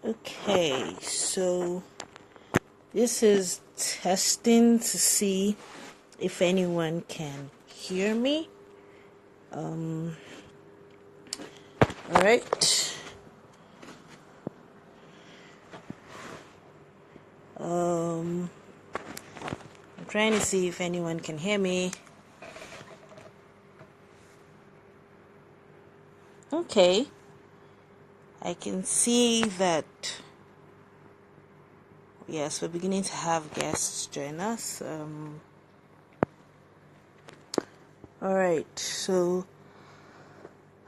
Okay, so this is testing to see if anyone can hear me. All right. I'm trying to see if anyone can hear me. Okay. I can see that, yes, we're beginning to have guests join us. All right, so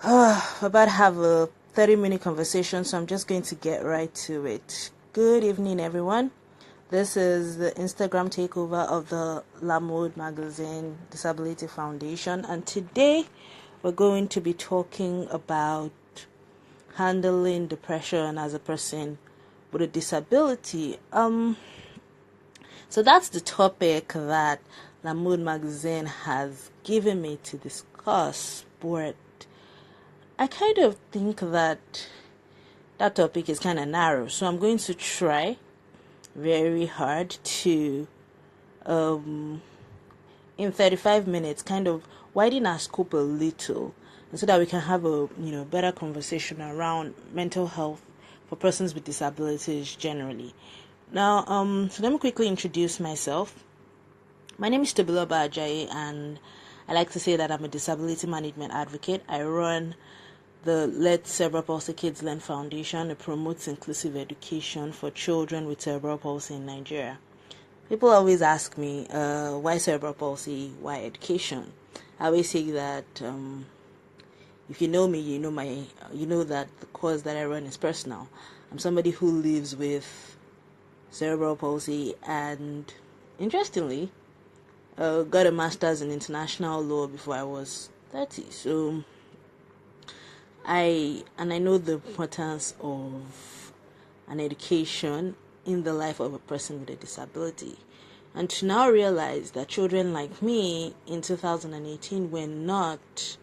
we're about to have a 30-minute conversation, so I'm just going to get right to it. Good evening, everyone. This is the Instagram takeover of the La Mode Magazine Disability Foundation, and today we're going to be talking about handling depression as a person with a disability. So that's the topic that La Mode Magazine has given me to discuss, but I kind of think that topic is kind of narrow, so I'm going to try very hard to in 35 minutes kind of widen our scope a little, and so that we can have a better conversation around mental health for persons with disabilities generally. Now, so let me quickly introduce myself. My name is Tobiloba Ajayi, and I like to say that I'm a disability management advocate. I run the Let Cerebral Palsy Kids Learn Foundation. It promotes inclusive education for children with cerebral palsy in Nigeria. People always ask me, why cerebral palsy, why education? I always say that if you know me, you know that the cause that I run is personal. I'm somebody who lives with cerebral palsy, and interestingly, got a master's in international law before I was 30. So I know the importance of an education in the life of a person with a disability. And to now realize that children like me in 2018 were not,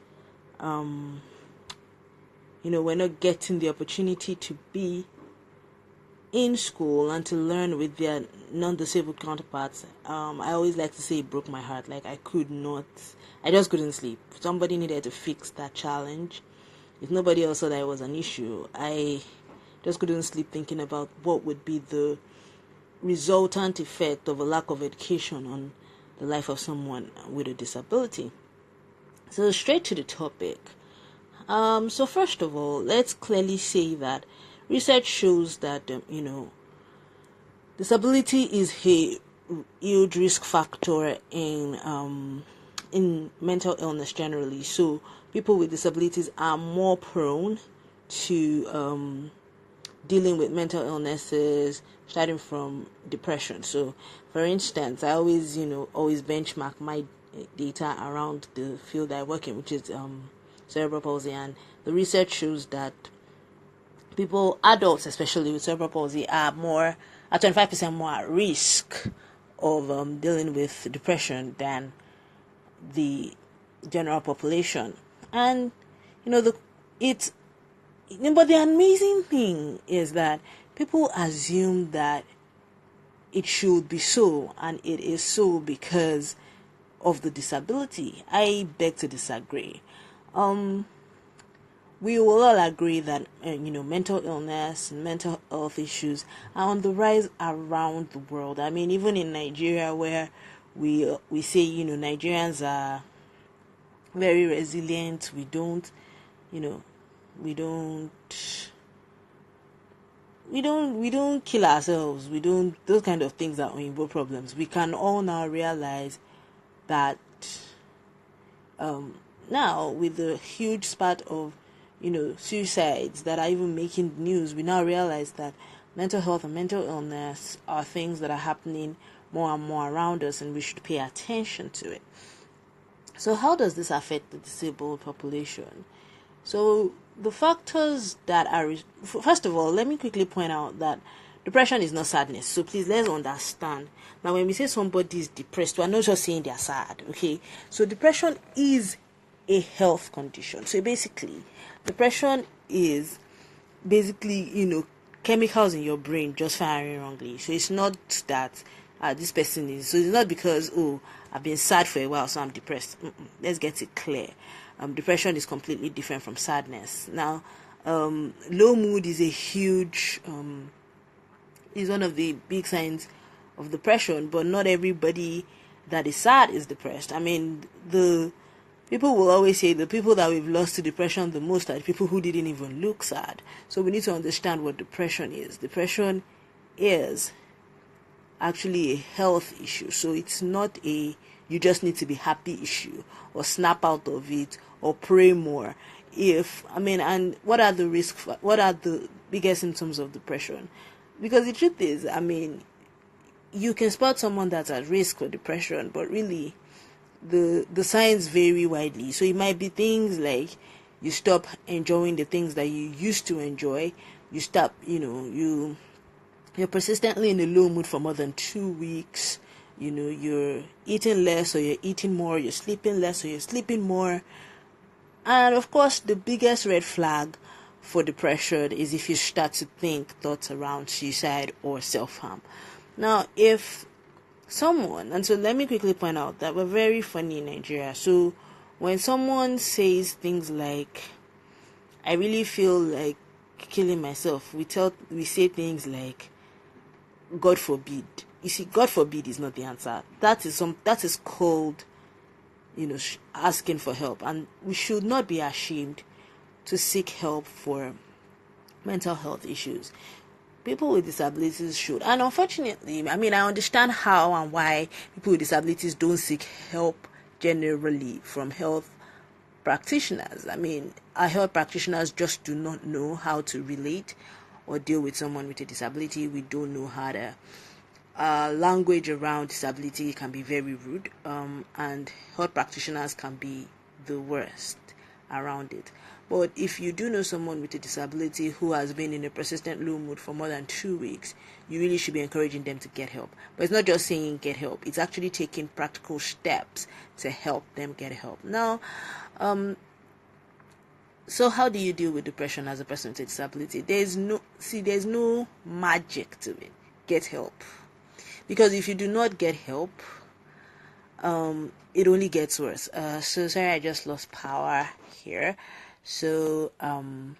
we're not getting the opportunity to be in school and to learn with their non-disabled counterparts. I always like to say it broke my heart. Like, I just couldn't sleep. Somebody needed to fix that challenge. If nobody else saw that it was an issue, I just couldn't sleep thinking about what would be the resultant effect of a lack of education on the life of someone with a disability. So straight to the topic. So first of all, let's clearly say that research shows that disability is a huge risk factor in mental illness generally. So people with disabilities are more prone to dealing with mental illnesses, starting from depression. So, for instance, I always benchmark my data around the field I work in, which is cerebral palsy, and the research shows that adults especially with cerebral palsy, are 25% more at risk of dealing with depression than the general population. And but the amazing thing is that people assume that it should be so, and it is so because of the disability. I beg to disagree. We will all agree that mental illness and mental health issues are on the rise around the world. I mean, even in Nigeria, where we say Nigerians are very resilient. We don't kill ourselves. We don't, those kind of things are Oyinbo problems. We can all now realize that now, with the huge spat of suicides that are even making news, we now realize that mental health and mental illness are things that are happening more and more around us, and we should pay attention to it. So how does this affect the disabled population? So the factors that are, first of all, let me quickly point out that depression is not sadness. So please, let's understand. Now, when we say somebody is depressed, we're not just saying they're sad, okay? So depression is a health condition. So basically, depression is basically, chemicals in your brain just firing wrongly. So it's not that this person is. So it's not because, oh, I've been sad for a while, so I'm depressed. Let's get it clear. Depression is completely different from sadness. Now, low mood is a huge, is one of the big signs of depression, but not everybody that is sad is depressed. I mean, the people will always say the people that we've lost to depression the most are the people who didn't even look sad. So we need to understand what depression is. Depression is actually a health issue. So it's not a you just need to be happy issue or snap out of it or pray more. And what are what are the biggest symptoms of depression? Because the truth is, you can spot someone that's at risk for depression, but really the signs vary widely. So it might be things like you stop enjoying the things that you used to enjoy. You stop, you're persistently in a low mood for more than 2 weeks. You're eating less or you're eating more. You're sleeping less or you're sleeping more. And of course, the biggest red flag for depression is if you start to think thoughts around suicide or self-harm. Now, if someone, and so let me quickly point out that we're very funny in Nigeria. So when someone says things like, I really feel like killing myself, we say things like, God forbid. You see, God forbid is not the answer. That is called, asking for help. And we should not be ashamed to seek help for mental health issues. People with disabilities should. And unfortunately, I understand how and why people with disabilities don't seek help generally from health practitioners. Our health practitioners just do not know how to relate or deal with someone with a disability. We don't know how to. Language around disability can be very rude, and health practitioners can be the worst around it. But if you do know someone with a disability who has been in a persistent low mood for more than 2 weeks, you really should be encouraging them to get help. But it's not just saying get help, it's actually taking practical steps to help them get help. Now, so how do you deal with depression as a person with a disability? There's no magic to it. Get help. Because if you do not get help, it only gets worse. So sorry, I just lost power here. So I'll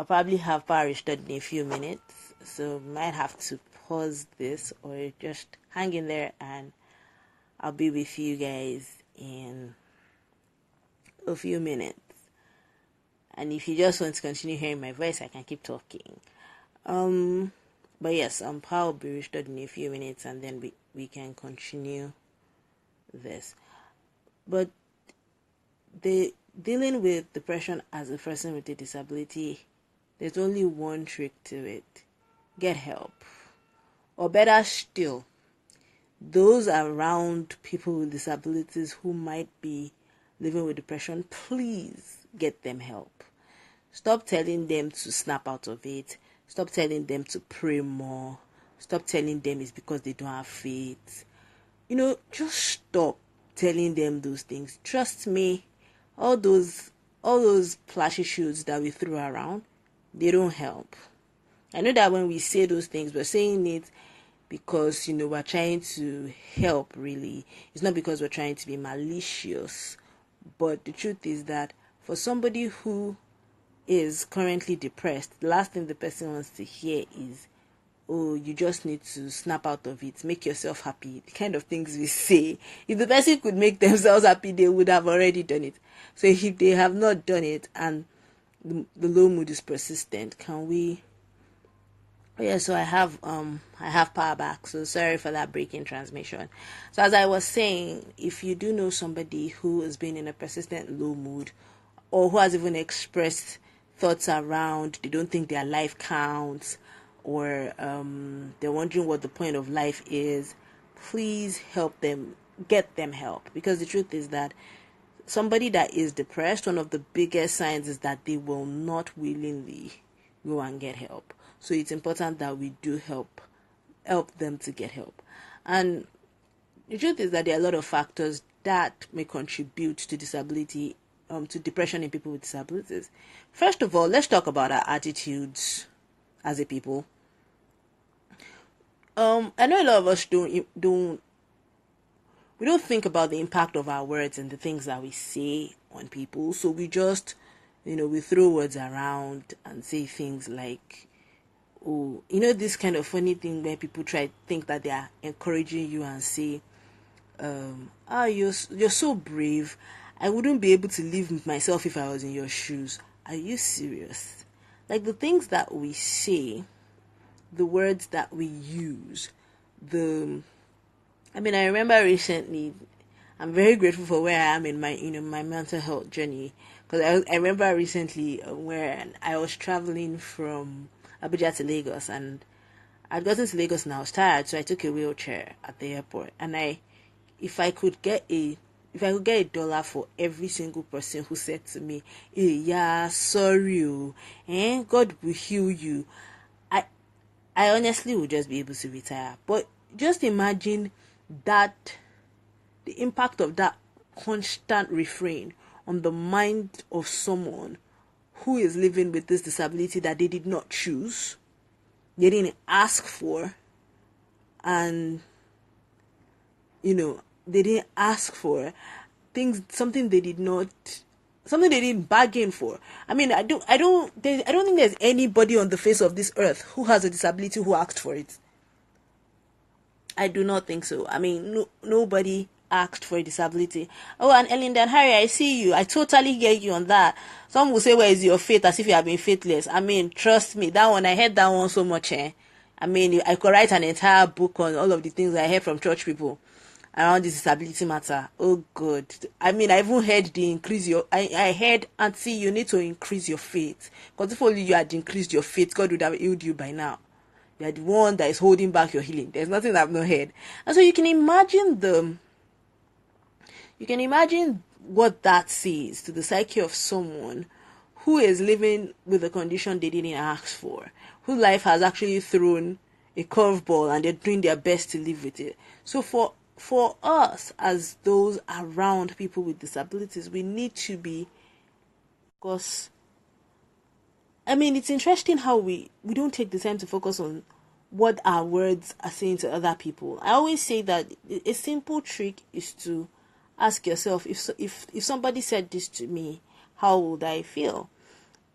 probably have power restored in a few minutes. So might have to pause this or just hang in there, and I'll be with you guys in a few minutes. And if you just want to continue hearing my voice, I can keep talking. But yes, power will be restored in a few minutes, and then we can continue this. But dealing with depression as a person with a disability, there's only one trick to it. Get help. Or better still, those around people with disabilities who might be living with depression, please get them help. Stop telling them to snap out of it. Stop telling them to pray more. Stop telling them it's because they don't have faith. Just stop telling them those things. Trust me, all those platitudes that we throw around, they don't help. I know that when we say those things, we're saying it because, we're trying to help, really. It's not because we're trying to be malicious. But the truth is that for somebody who is currently depressed, the last thing the person wants to hear is, oh, you just need to snap out of it, make yourself happy, the kind of things we say. If the person could make themselves happy, they would have already done it. So if they have not done it and the low mood is persistent, can we... Oh yeah, so I have power back. So sorry for that breaking transmission. So as I was saying, if you do know somebody who has been in a persistent low mood, or who has even expressed thoughts around they don't think their life counts, or they're wondering what the point of life is, please help them, get them help. Because the truth is that somebody that is depressed, one of the biggest signs is that they will not willingly go and get help. So it's important that we do help them to get help. And the truth is that there are a lot of factors that may contribute to disability, to depression in people with disabilities. First of all, let's talk about our attitudes as a people. I know a lot of us don't we don't think about the impact of our words and the things that we say on people. So we just, we throw words around and say things like, oh, this kind of funny thing where people try to think that they are encouraging you and say, you're so brave. I wouldn't be able to live myself if I was in your shoes. Are you serious? Like the things that we say, the words that we use, I remember recently, I'm very grateful for where I am in my mental health journey. Because I remember recently where I was traveling from Abuja to Lagos, and I'd gotten to Lagos and I was tired, so I took a wheelchair at the airport. And if I could get $1 for every single person who said to me, "Hey, yeah, sorry, God will heal you," I honestly would just be able to retire. But just imagine that, the impact of that constant refrain on the mind of someone who is living with this disability that they did not choose, they didn't ask for, and they didn't ask for something they didn't bargain for. I don't think there's anybody on the face of this earth who has a disability who asked for it. I do not think so. Nobody asked for a disability. Oh, and Elinda and Harry, I see you. I totally get you on that. Some will say, where is your faith? As if you have been faithless. Trust me, that one, I heard that one so much. I could write an entire book on all of the things I heard from church people around this disability matter. Oh God. I even heard I heard, Auntie, you need to increase your faith. Because if only you had increased your faith, God would have healed you by now. You're the one that is holding back your healing. There's nothing I've not heard. And so you can imagine what that says to the psyche of someone who is living with a condition they didn't ask for, whose life has actually thrown a curveball and they're doing their best to live with it. So for us, as those around people with disabilities, we need to be, because it's interesting how we don't take the time to focus on what our words are saying to other people. I always say that a simple trick is to ask yourself, if somebody said this to me, how would I feel?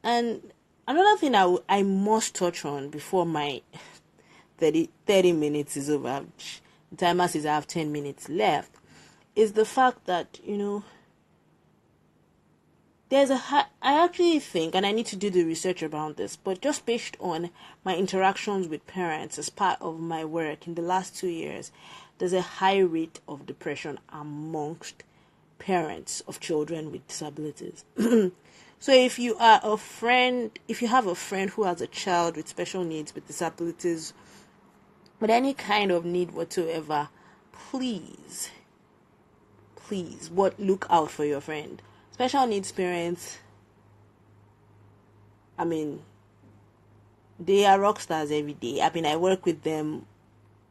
And another thing I must touch on before my 30 minutes is over, the timer says I have 10 minutes left, is the fact that, I actually think, and I need to do the research around this, but just based on my interactions with parents as part of my work in the last 2 years, there's a high rate of depression amongst parents of children with disabilities. So if you have a friend who has a child with special needs, with disabilities, with any kind of need whatsoever, please, look out for your friend. Special needs parents, they are rock stars every day. I work with them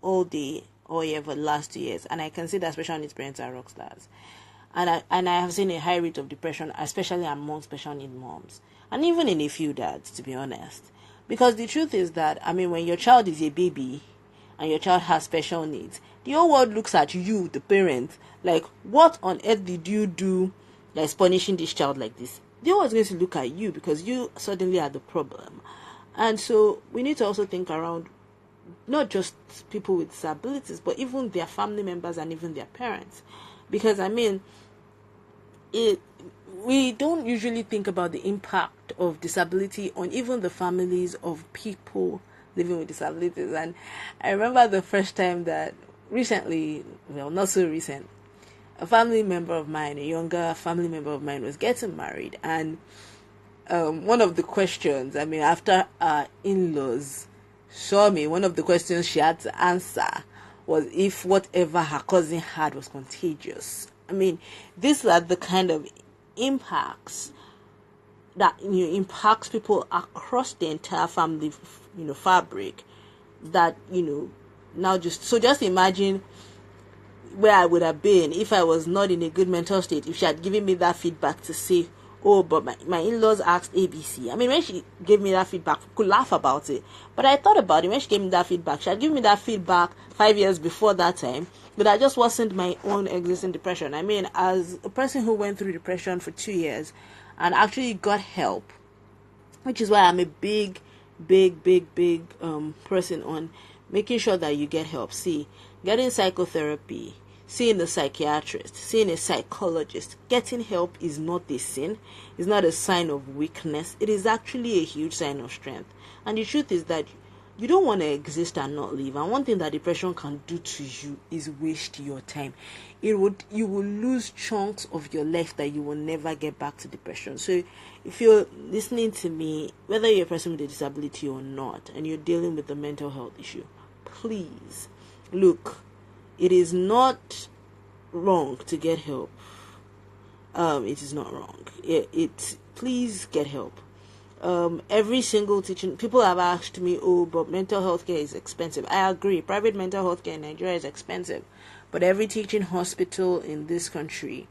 all day, all year for the last 2 years, and I can see that special needs parents are rock stars. And I have seen a high rate of depression, especially among special needs moms, and even in a few dads, to be honest. Because the truth is that, when your child is a baby and your child has special needs, the whole world looks at you, the parent, like, what on earth did you do that is punishing this child like this? They're always going to look at you because you suddenly are the problem. And so we need to also think around not just people with disabilities, but even their family members and even their parents. Because we don't usually think about the impact of disability on even the families of people living with disabilities. And I remember the first time that recently, well, not so recent, a younger family member of mine was getting married, and one of the questions, after our in-laws saw me, one of the questions she had to answer was if whatever her cousin had was contagious. These are the kind of impacts that impacts people across the entire family fabric, that now just imagine where I would have been if I was not in a good mental state, if she had given me that feedback to say, oh, but my in-laws asked ABC. I mean, when she gave me that feedback, I could laugh about it. But I thought about it when she gave me that feedback. She had given me that feedback 5 years before that time, but that just wasn't my own existing depression. I mean, as a person who went through depression for 2 years and actually got help, which is why I'm a big person on making sure that you get help. See, getting psychotherapy, seeing a psychiatrist, seeing a psychologist, getting help is not a sin. It's not a sign of weakness. It is actually a huge sign of strength. And the truth is that you don't want to exist and not live. And one thing that depression can do to you is waste your time. You will lose chunks of your life that you will never get back to depression. So if you're listening to me, whether you're a person with a disability or not, and you're dealing with a mental health issue, please look, it is not wrong to get help. It is not wrong. Please get help. Every single teaching, people have asked me, oh, but mental health care is expensive. I agree. Private mental health care in Nigeria is expensive. But every teaching hospital in this country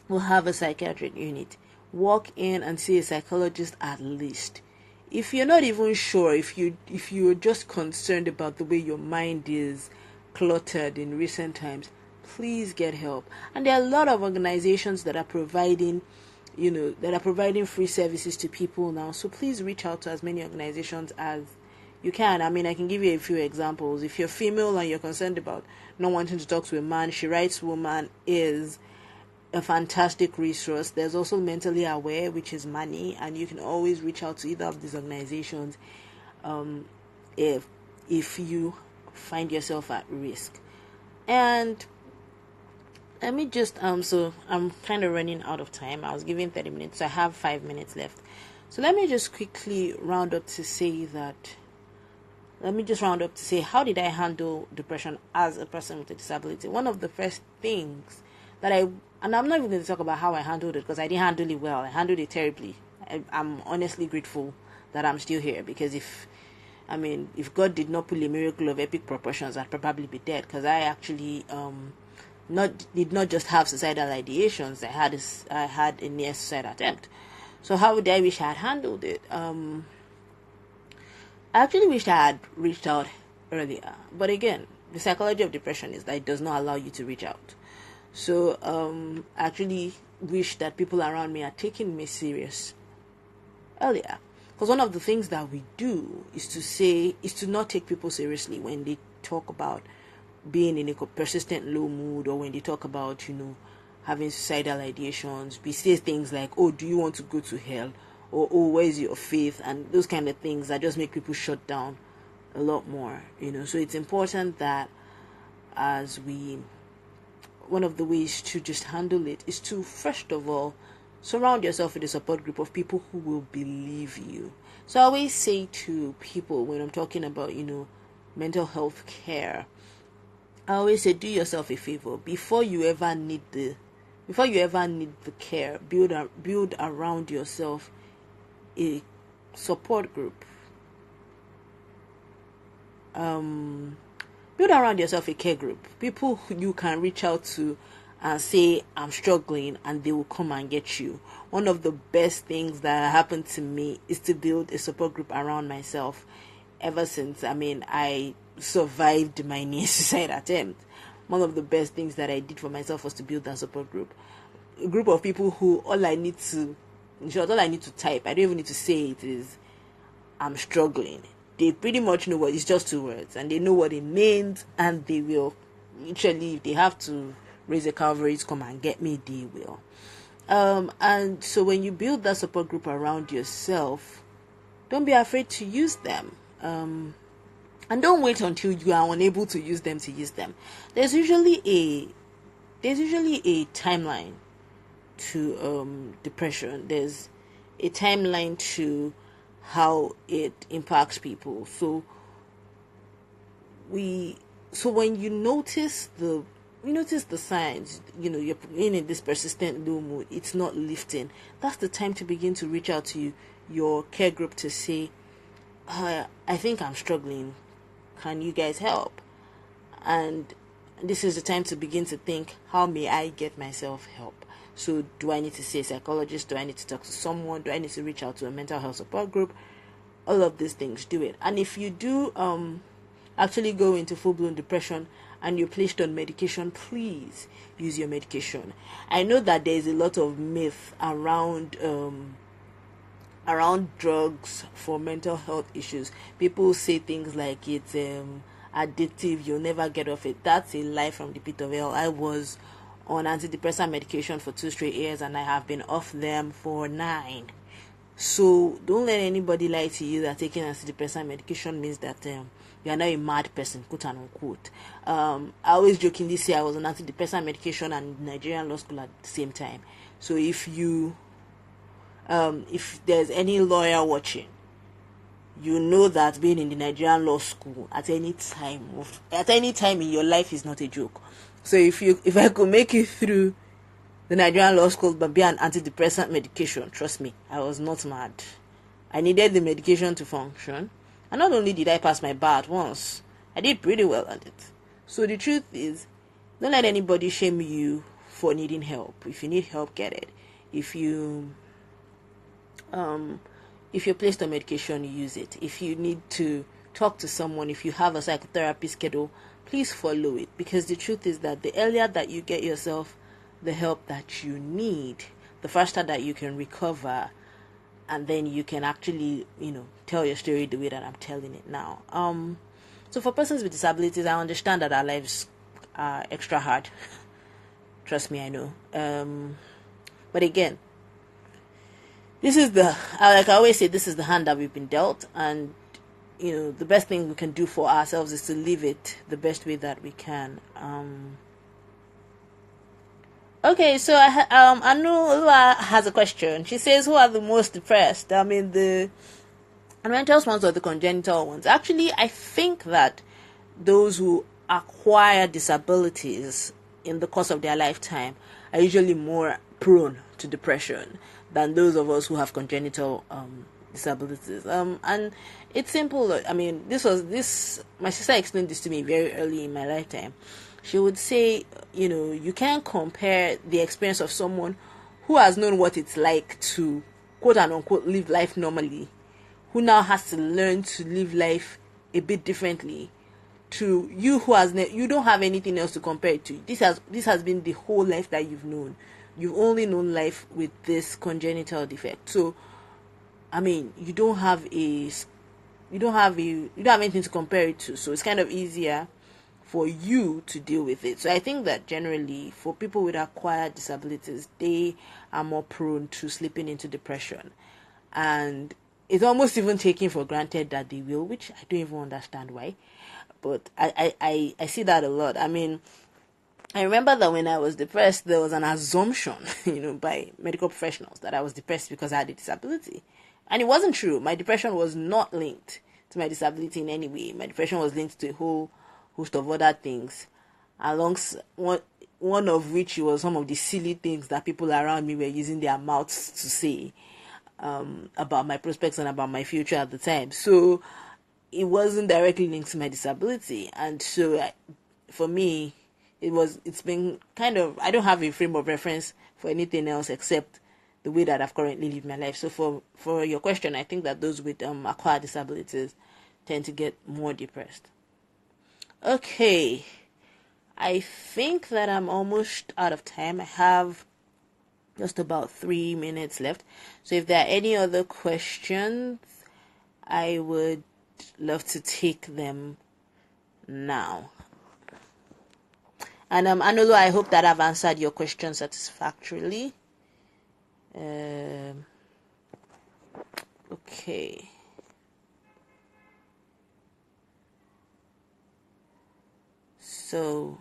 will have a psychiatric unit. Walk in and see a psychologist at least. If you're not even sure, if you're just concerned about the way your mind is cluttered in recent times, please get help. And there are a lot of organizations that are providing free services to people now. So please reach out to as many organizations as you can. I mean, I can give you a few examples. If you're female and you're concerned about not wanting to talk to a man, She Writes Woman is a fantastic resource. There's also Mentally Aware, which is money, and you can always reach out to either of these organizations if you find yourself at risk. And let me just so I'm kind of running out of time. I was given 30 minutes, so I have 5 minutes left. So let me just quickly round up to say how did I handle depression as a person with a disability. One of the first things that and I'm not even going to talk about how I handled it, because I didn't handle it well. I handled it terribly. I'm honestly grateful that I'm still here, because if God did not pull a miracle of epic proportions, I'd probably be dead, because I actually did not just have suicidal ideations. I had a near suicide attempt. So how would I wish I had handled it? I actually wished I had reached out earlier. But again, the psychology of depression is that it does not allow you to reach out. So I actually wish that people around me are taking me serious earlier. Because one of the things that we do is to not take people seriously when they talk about being in a persistent low mood, or when they talk about, having suicidal ideations. We say things like, oh, do you want to go to hell? Or, oh, where's your faith? And those kind of things that just make people shut down a lot more, So it's important that one of the ways to just handle it is to, first of all, surround yourself with a support group of people who will believe you. So I always say to people when I'm talking about, mental health care, I always say, do yourself a favor before you ever need the care. Build around yourself a support group. Build around yourself a care group. People who you can reach out to and say, I'm struggling, and they will come and get you. One of the best things that happened to me is to build a support group around myself. Ever since, I survived my near suicide attempt. One of the best things that I did for myself was to build that support group. A group of people who all I need to type, I don't even need to say it, is I'm struggling. They pretty much know what it's just 2 words, and they know what it means, and they will literally, if they have to raise a cavalry to come and get me, they will. And so when you build that support group around yourself, don't be afraid to use them. And don't wait until you are unable to use them to use them. There's usually a timeline to depression. There's a timeline to how it impacts people. So when you notice the signs, you're in this persistent low mood, it's not lifting, that's the time to begin to reach out to your care group to say, I think I'm struggling. Can you guys help? And this is the time to begin to think, how may I get myself help? So do I need to see a psychologist? Do I need to talk to someone? Do I need to reach out to a mental health support group? All of these things, do it. And if you do actually go into full-blown depression and you're placed on medication, please use your medication. I know that there is a lot of myth around drugs for mental health issues. People say things like it's addictive, you'll never get off it. That's a lie from the pit of hell. I was on antidepressant medication for 2 straight years and I have been off them for 9. So don't let anybody lie to you that taking antidepressant medication means that you are not a mad person, quote unquote. I always jokingly say I was on antidepressant medication and Nigerian law school at the same time. So if there's any lawyer watching, you know that being in the Nigerian law school at any time in your life is not a joke. So if I could make it through the Nigerian law school but be on antidepressant medication, trust me, I was not mad. I needed the medication to function. And not only did I pass my bar at once, I did pretty well at it. So the truth is, don't let anybody shame you for needing help. If you need help, get it. If you're placed on medication, use it. If you need to talk to someone, if you have a psychotherapy schedule, please follow it. Because the truth is that the earlier that you get yourself the help that you need, the faster that you can recover, and then you can actually, tell your story the way that I'm telling it now. So for persons with disabilities, I understand that our lives are extra hard. Trust me, I know. But again, this is like I always say, this is the hand that we've been dealt, and the best thing we can do for ourselves is to live it the best way that we can. Okay, so Anula has a question. She says, "Who are the most depressed? I mean, the mental ones or the congenital ones?" Actually, I think that those who acquire disabilities in the course of their lifetime are usually more prone to depression than those of us who have congenital disabilities. And it's simple. I mean, my sister explained this to me very early in my lifetime. She would say, you can't compare the experience of someone who has known what it's like to, quote and unquote, live life normally, who now has to learn to live life a bit differently, to you who you don't have anything else to compare it to. This has been the whole life that you've known. You've only known life with this congenital defect. So, I mean, you don't have anything to compare it to. So it's kind of easier for you to deal with it. So I think that generally for people with acquired disabilities, they are more prone to slipping into depression. And it's almost even taken for granted that they will, which I don't even understand why. But I see that a lot. I mean, I remember that when I was depressed, there was an assumption, by medical professionals that I was depressed because I had a disability. And it wasn't true. My depression was not linked to my disability in any way. My depression was linked to a whole host of other things, one of which was some of the silly things that people around me were using their mouths to say about my prospects and about my future at the time. So it wasn't directly linked to my disability, and so for me, it's been kind of, I don't have a frame of reference for anything else except the way that I've currently lived my life. So for your question, I think that those with acquired disabilities tend to get more depressed. Okay, I think that I'm almost out of time. I have just about 3 minutes left. So if there are any other questions, I would love to take them now. And Anolo, I hope that I've answered your question satisfactorily. Okay. So,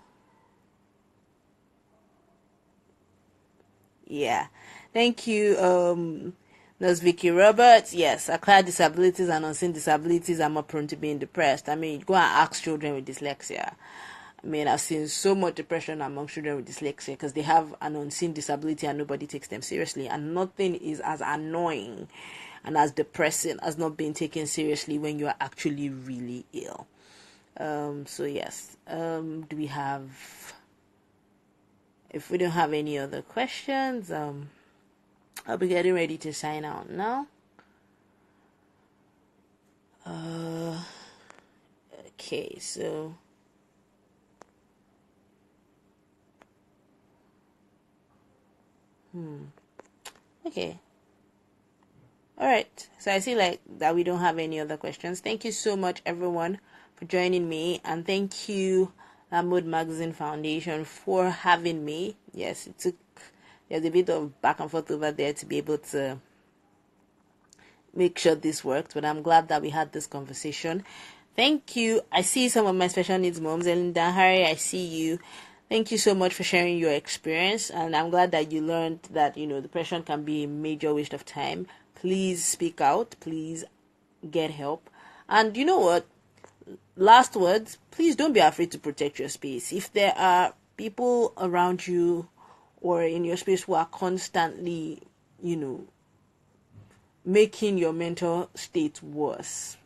yeah. Thank you, Nurse Vicky Roberts. Yes, acquired disabilities and unseen disabilities are more prone to being depressed. I mean, go and ask children with dyslexia. I mean, I've seen so much depression among children with dyslexia because they have an unseen disability and nobody takes them seriously. And nothing is as annoying and as depressing as not being taken seriously when you are actually really ill. So yes. Do we have if we don't have any other questions, I'll be getting ready to sign out now. Okay, so okay. All right. So I see like that we don't have any other questions. Thank you so much, everyone, for joining me, and thank you, Mood Magazine Foundation, for having me. Yes, it took there's a bit of back and forth over there to be able to make sure this worked, but I'm glad that we had this conversation. Thank you. I see some of my special needs moms, and Harry, I see you. Thank you so much for sharing your experience, and I'm glad that you learned that depression can be a major waste of time. Please speak out. Please get help. And you know what? Last words, please don't be afraid to protect your space. If there are people around you or in your space who are constantly, making your mental state worse,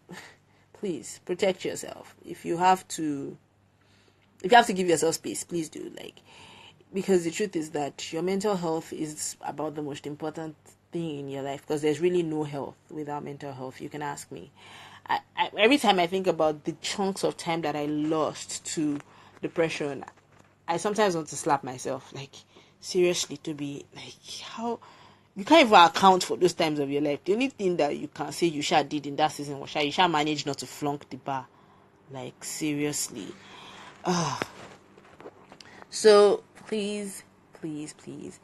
please protect yourself. If you have to give yourself space, please do. Because the truth is that your mental health is about the most important thing in your life, because there's really no health without mental health. You can ask me. Every time I think about the chunks of time that I lost to depression, I sometimes want to slap myself. Seriously, to be how you can't even account for those times of your life. The only thing that you can say you did in that season was you managed not to flunk the bar. Seriously. So please, please, please,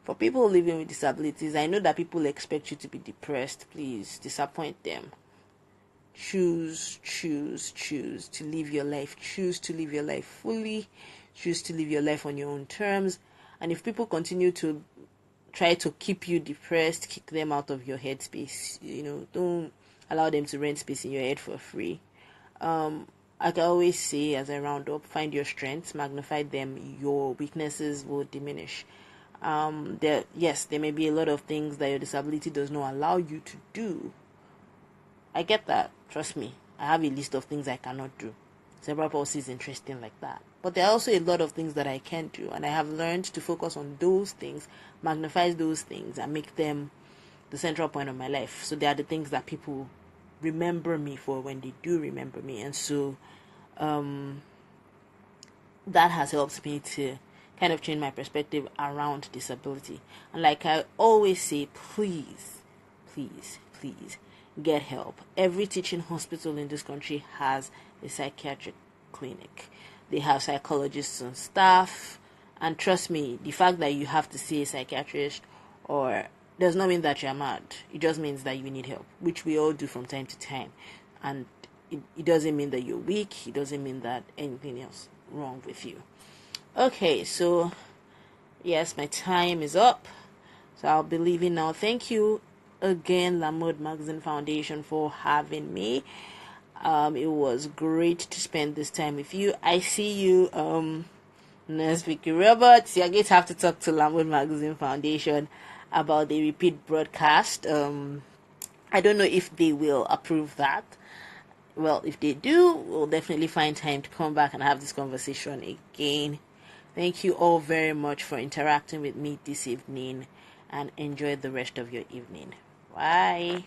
for people living with disabilities, I know that people expect you to be depressed. Please disappoint them. Choose to live your life. Choose to live your life fully. Choose to live your life on your own terms. And if people continue to try to keep you depressed, kick them out of your headspace. Don't allow them to rent space in your head for free. I can always say, as I round up, find your strengths, magnify them. Your weaknesses will diminish. There may be a lot of things that your disability does not allow you to do. I get that. Trust me. I have a list of things I cannot do. Cerebral palsy is interesting like that. But there are also a lot of things that I can do, and I have learned to focus on those things, magnify those things, and make them the central point of my life. So they are the things that people remember me for when they do remember me. And so that has helped me to kind of change my perspective around disability. And like I always say, please, please, please get help. Every teaching hospital in this country has a psychiatric clinic. They have psychologists on staff. And trust me, the fact that you have to see a psychiatrist or does not mean that you're mad. It just means that you need help, which we all do from time to time. And it doesn't mean that you're weak. It doesn't mean that anything else wrong with you. Okay, so yes, my time is up. So I'll be leaving now. Thank you again, Mood Magazine Foundation, for having me. It was great to spend this time with you. I see you next week. Robert, you're going to have to talk to Mood Magazine Foundation about the repeat broadcast. I don't know if they will approve that. Well, if they do, we'll definitely find time to come back and have this conversation again. Thank you all very much for interacting with me this evening, and enjoy the rest of your evening. Bye.